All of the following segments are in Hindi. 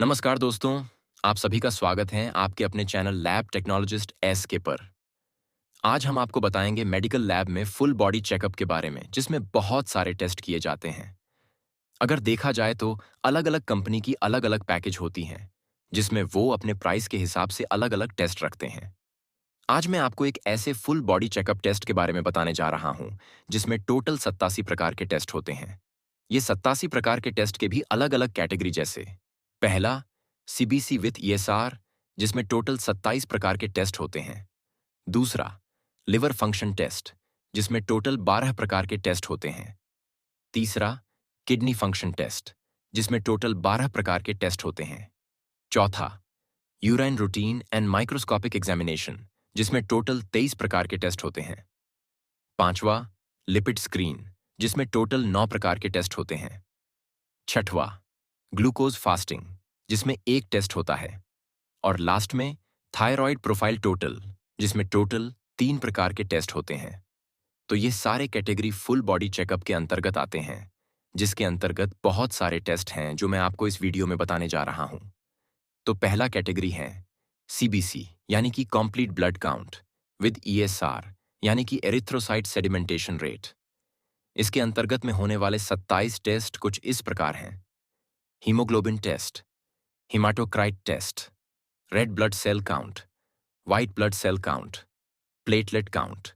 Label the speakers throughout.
Speaker 1: नमस्कार दोस्तों, आप सभी का स्वागत है आपके अपने चैनल लैब टेक्नोलॉजिस्ट एस के पर। आज हम आपको बताएंगे मेडिकल लैब में फुल बॉडी चेकअप के बारे में, जिसमें बहुत सारे टेस्ट किए जाते हैं। अगर देखा जाए तो अलग-अलग कंपनी की अलग-अलग पैकेज होती हैं, जिसमें वो अपने प्राइस के हिसाब से अलग-अलग टेस्ट रखते हैं। आज मैं आपको एक ऐसे फुल बॉडी चेकअप टेस्ट के बारे में बताने जा रहा हूं, जिसमें टोटल 87 प्रकार के टेस्ट होते हैं। ये 87 प्रकार के टेस्ट के भी अलग-अलग कैटेगरी जैसे पहला सीबीसी विथ ईएसआर, जिसमें टोटल 27 प्रकार के टेस्ट होते हैं। दूसरा लिवर फंक्शन टेस्ट, जिसमें टोटल 12 प्रकार के टेस्ट होते हैं। तीसरा किडनी फंक्शन टेस्ट, जिसमें टोटल 12 प्रकार के टेस्ट होते हैं। चौथा urine routine and microscopic examination, जिसमें टोटल 23 प्रकार के टेस्ट होते हैं। पांचवा लिपिड स्क्रीन, जिसमें टोटल 9 प्रकार के टेस्ट होते हैं। छठवां ग्लूकोज फास्टिंग, जिसमें एक टेस्ट होता है। और लास्ट में थायराइड प्रोफाइल टोटल, जिसमें टोटल 3 प्रकार के टेस्ट होते हैं। तो ये सारे कैटेगरी फुल बॉडी चेकअप के अंतर्गत आते हैं, जिसके अंतर्गत बहुत सारे टेस्ट हैं जो मैं आपको इस वीडियो में बताने जा रहा हूं। तो पहला कैटेगरी है सीबीसी, यानी कि complete blood count with ESR, यानी कि एरिथ्रोसाइट सेडिमेंटेशन रेट। इसके अंतर्गत में होने वाले 27 टेस्ट कुछ इस प्रकार हैं: haemoglobin test, haematocrit test, red blood cell count, white blood cell count, platelet count,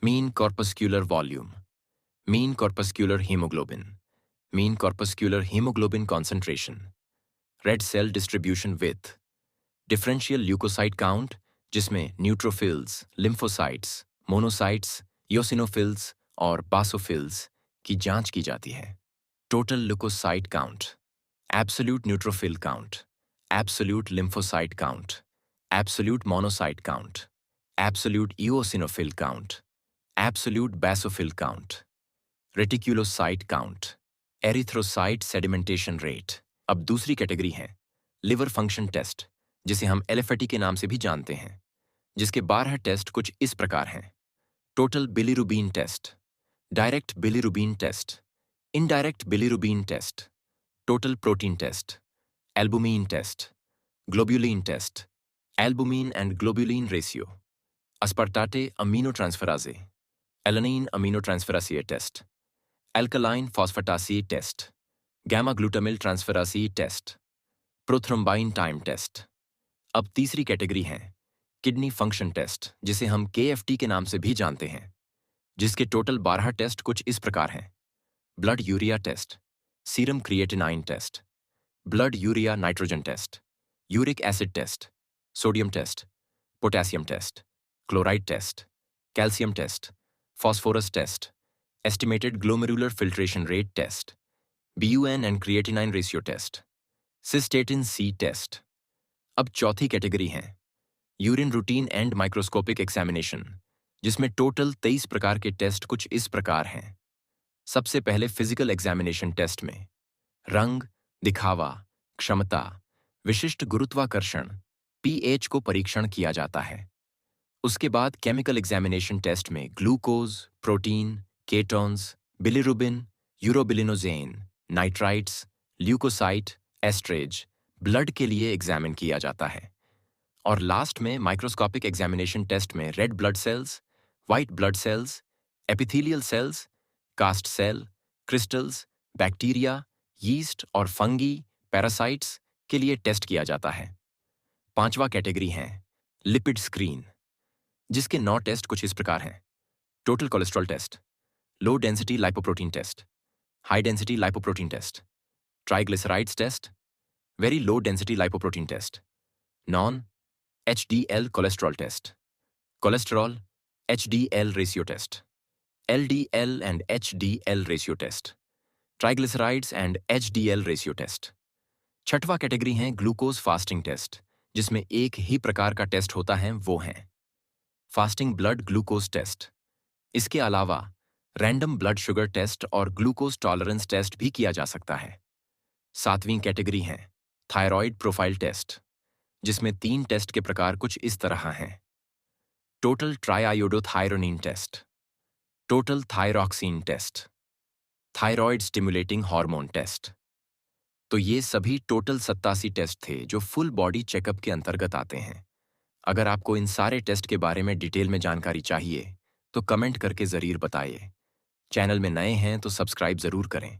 Speaker 1: mean corpuscular volume, mean corpuscular haemoglobin, mean corpuscular haemoglobin concentration, red cell distribution with differential leucocyte count, जिसमें न्यूट्रोफिल्स, लिम्फोसाइट्स, मोनोसाइट्स, योसिनोफिल्स और बासोफिल्स की जांच की जाती है। Total leucocyte count, absolute neutrophil count, absolute lymphocyte count, absolute monocyte count, absolute eosinophil count, absolute basophil count, reticulocyte count, erythrocyte sedimentation rate. अब दूसरी कैटेगरी है लिवर फंक्शन टेस्ट, जिसे हम एलिफेटी के नाम से भी जानते हैं, जिसके 12 टेस्ट कुछ इस प्रकार हैं: total bilirubin test, direct bilirubin test, indirect bilirubin test, total protein test, albumin test, globulin test, albumin and globulin ratio, aspartate aminotransferase, alanine aminotransferase test, alkaline phosphatase test, gamma glutamyl transferase test, prothrombin time test. अब तीसरी कैटेगरी है किडनी फंक्शन टेस्ट, जिसे हम केएफटी के नाम से भी जानते हैं, जिसके टोटल 12 टेस्ट कुछ इस प्रकार हैं: blood urea test, serum creatinine test, blood urea nitrogen test, uric acid test, sodium test, potassium test, chloride test, calcium test, phosphorus test, estimated glomerular filtration rate test, BUN and creatinine ratio test, cystatin C test. अब चौथी कैटेगरी है urine routine and microscopic examination, जिसमें टोटल 23 प्रकार के टेस्ट कुछ इस प्रकार हैं। सबसे पहले फिजिकल एग्जामिनेशन टेस्ट में रंग, दिखावा, क्षमता, विशिष्ट गुरुत्वाकर्षण, पीएच को परीक्षण किया जाता है। उसके बाद केमिकल एग्जामिनेशन टेस्ट में glucose, protein, ketones, bilirubin, urobilinogen, nitrites, leukocyte, esterase, blood के लिए एग्जामिन किया जाता है। और लास्ट में माइक्रोस्कोपिक एग्जामिनेशन टेस्ट में red blood cells, white blood cells, epithelial cells, cast cell, crystals, bacteria, yeast और फंगी, पैरासाइट्स के लिए टेस्ट किया जाता है। पांचवा कैटेगरी है लिपिड स्क्रीन, जिसके 9 टेस्ट कुछ इस प्रकार हैं: total cholesterol test, low density lipoprotein test, high density lipoprotein test, triglycerides test, very low density lipoprotein test, non HDL cholesterol test, cholesterol HDL ratio test, LDL and HDL ratio test, triglycerides and HDL ratio test. छठवां कैटेगरी है ग्लूकोज फास्टिंग टेस्ट, जिसमें एक ही प्रकार का टेस्ट होता है, वो है फास्टिंग ब्लड ग्लूकोज टेस्ट। इसके अलावा रैंडम ब्लड शुगर टेस्ट और ग्लूकोज टॉलरेंस टेस्ट भी किया जा सकता है। सातवीं कैटेगरी है थायराइड प्रोफाइल टेस्ट, जिसमें 3 टेस्ट के प्रकार कुछ इस तरह हैं: total triiodothyronine test, total thyroxine test, thyroid stimulating hormone test, तो ये सभी टोटल 87 टेस्ट थे जो फुल बॉडी चेकअप के अंतर्गत आते हैं। अगर आपको इन सारे टेस्ट के बारे में डिटेल में जानकारी चाहिए, तो कमेंट करके ज़रूर बताइए। चैनल में नए हैं तो सब्सक्राइब ज़रूर करें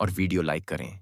Speaker 1: और वीडियो लाइक करें।